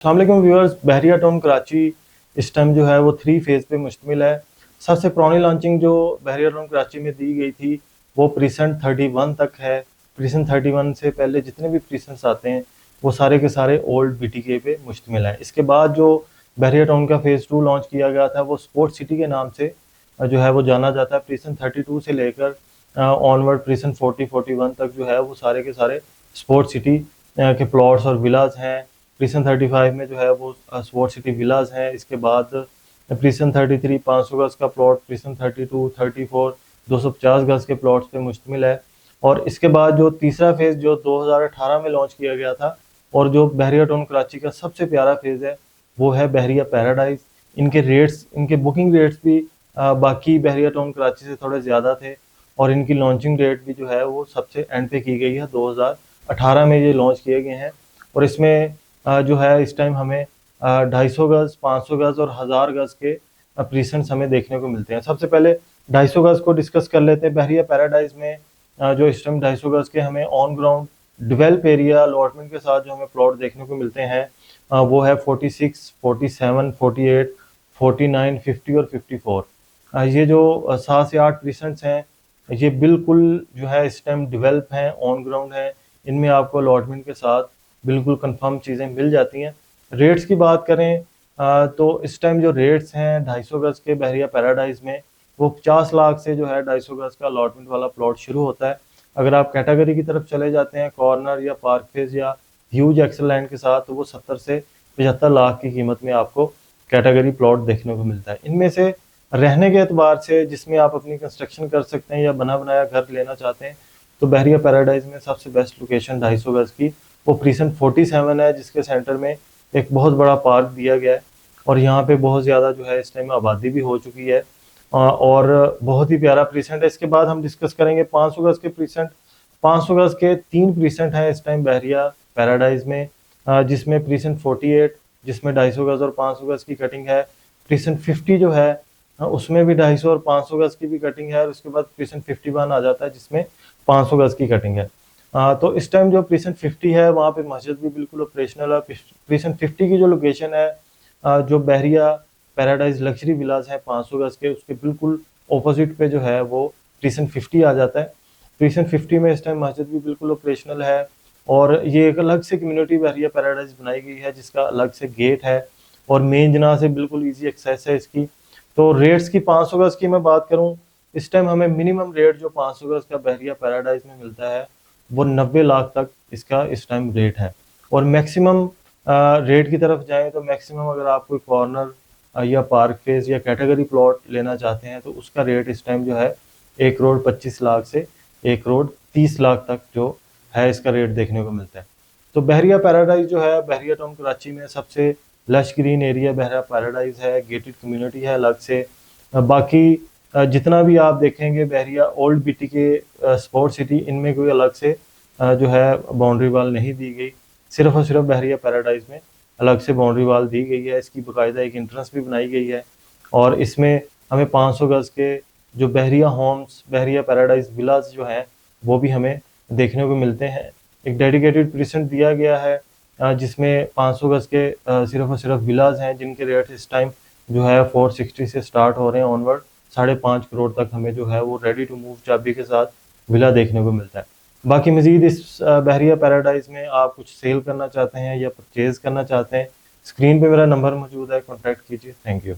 अस्सलाम वालेकुम व्यूअर्स, बहरिया टाउन कराची इस टाइम जो है वो 3 फेज़ पे मुश्तमिल है। सबसे पुरानी लॉन्चिंग जो बहरिया टाउन कराची में दी गई थी वो प्रीसेंट 31 तक है। प्रीसेंट 31 से पहले जितने भी प्रीसेंट्स आते हैं वो सारे के सारे ओल्ड बीटीके पे मुश्तमिल है। इसके बाद जो बहरिया टाउन का फ़ेज़ 2 लॉन्च किया गया था वो स्पोर्ट्स सिटी के नाम से जो है वो जाना जाता है। प्रीसेंट 32 से लेकर ऑनवर्ड प्रीसेंट 40-41 तक जो है वो सारे के सारे स्पोर्ट्स सिटी के प्लॉट्स और विलाज हैं। प्रीसन 35 में जो है वो स्पोर्ट सिटी विलाज हैं। इसके बाद प्रीसन 33 500 गज का प्लॉट, प्रीसन 32 34 250 गज के प्लॉट्स पे मुश्तमिल है। और इसके बाद जो तीसरा फेज़ जो 2018 में लॉन्च किया गया था और जो बहरिया टाउन कराची का सबसे प्यारा फेज़ है वो है बहरिया पैराडाइज। इनके रेट्स, इनके बुकिंग रेट्स भी बाकी बहरिया टाउन कराची से थोड़े ज़्यादा थे और इनकी लॉन्चिंग डेट भी जो है वो सबसे एंड पे की गई है। 2018 में ये लॉन्च किए गए हैं और इसमें जो है इस टाइम हमें 250 गज, 500 गज और 1000 गज के प्रीसेंट्स हमें देखने को मिलते हैं। सबसे पहले 250 गज को डिस्कस कर लेते हैं। बहरिया पैराडाइज में जो इस टाइम 250 गज के हमें on ground develop area allotment के साथ जो हमें प्लॉट देखने को मिलते हैं वो है 46, 47, 48, 49, 50 और 54। ये जो 7 से 8 प्रीसेंट्स हैं ये बिल्कुल जो है इस टाइम डेवलप हैं, ऑन ग्राउंड हैं। इनमें आपको अलॉटमेंट के साथ बिल्कुल कंफर्म चीज़ें मिल जाती हैं। रेट्स की बात करें तो इस टाइम जो रेट्स हैं 250 गज के बहरिया पैराडाइज में वो 50 लाख से जो है 250 गज का अलॉटमेंट वाला प्लॉट शुरू होता है। अगर आप कैटेगरी की तरफ चले जाते हैं कॉर्नर या पार्क फेज या ह्यूज एक्सल लैंड के साथ तो वो 70 से 75 लाख की कीमत में आपको कैटेगरी प्लॉट देखने को मिलता है। इनमें से रहने के एतबार से जिसमें आप अपनी कंस्ट्रक्शन कर सकते हैं या बना बनाया घर लेना चाहते हैं तो बहरिया पैराडाइज में सबसे बेस्ट लोकेशन 250 गज की वो प्रीसेंट 47 है, जिसके सेंटर में एक बहुत बड़ा पार्क दिया गया है और यहाँ पे बहुत ज़्यादा जो है इस टाइम आबादी भी हो चुकी है और बहुत ही प्यारा प्रीसेंट है। इसके बाद हम डिस्कस करेंगे 500 गज के प्रीसेंट। 500 गज के 3 प्रीसेंट हैं इस टाइम बहरिया पैराडाइज में, जिसमें प्रीसेंट 48 जिसमें 250 गज और 500 गज की कटिंग है। प्रीसेंट 50 जो है उसमें भी 250 और 500 गज की भी कटिंग है और उसके बाद प्रीसेंट 51 आ जाता है जिसमें 500 गज की कटिंग है। तो इस टाइम जो प्रीसेंट 50 है वहाँ पे मस्जिद भी बिल्कुल ऑपरेशनल है। प्रीसेंट 50 की जो लोकेशन है जो बहरिया पैराडाइज लग्जरी विलाज है 500 गज के उसके बिल्कुल ऑपोजिट पे जो है वो प्रीसेंट 50 आ जाता है। प्रीसेंट 50 में इस टाइम मस्जिद भी बिल्कुल ऑपरेशनल है और ये एक अलग से कम्युनिटी बहरिया पैराडाइज बनाई गई है जिसका अलग से गेट है और मेन जना से बिल्कुल ईजी एक्सेस है इसकी। तो रेट्स की 500 गज की मैं बात करूँ इस टाइम हमें मिनिमम रेट जो 500 गज का बहरिया पैराडाइज में मिलता है वो 90 लाख तक इसका इस टाइम रेट है। और मैक्सिमम रेट की तरफ जाएं तो मैक्सिमम अगर आप कोई कॉर्नर या पार्क फेज या कैटेगरी प्लॉट लेना चाहते हैं तो उसका रेट इस टाइम जो है 1,25,00,000 से 1,30,00,000 तक जो है इसका रेट देखने को मिलता है। तो बहरिया पैराडाइज जो है बहरिया टाउन कराची में सबसे लश ग्रीन एरिया बहरिया पैराडाइज है, गेटेड कम्युनिटी है अलग से। बाकी जितना भी आप देखेंगे बहरिया ओल्ड बीटी के स्पोर्ट सिटी इनमें कोई अलग से जो है बाउंड्री वाल नहीं दी गई, सिर्फ और सिर्फ बहरिया पैराडाइज में अलग से बाउंड्री वाल दी गई है। इसकी बाकायदा एक इंट्रेंस भी बनाई गई है और इसमें हमें 500 गज के जो बहरिया होम्स बहरिया पैराडाइज विलाज जो हैं वो भी हमें देखने को मिलते हैं। एक डेडिकेटेड प्रीसेंट दिया गया है जिसमें 500 गज के सिर्फ और सिर्फ विलाज हैं जिनके रेट इस टाइम जो है 460 से स्टार्ट हो रहे हैं ऑनवर्ड 5.5 करोड़ तक हमें जो है वो रेडी टू मूव चाबी के साथ विला देखने को मिलता है। बाकी मजीद इस बहरिया पैराडाइज में आप कुछ सेल करना चाहते हैं या परचेज करना चाहते हैं, स्क्रीन पे मेरा नंबर मौजूद है, कॉन्टैक्ट कीजिए। Thank you.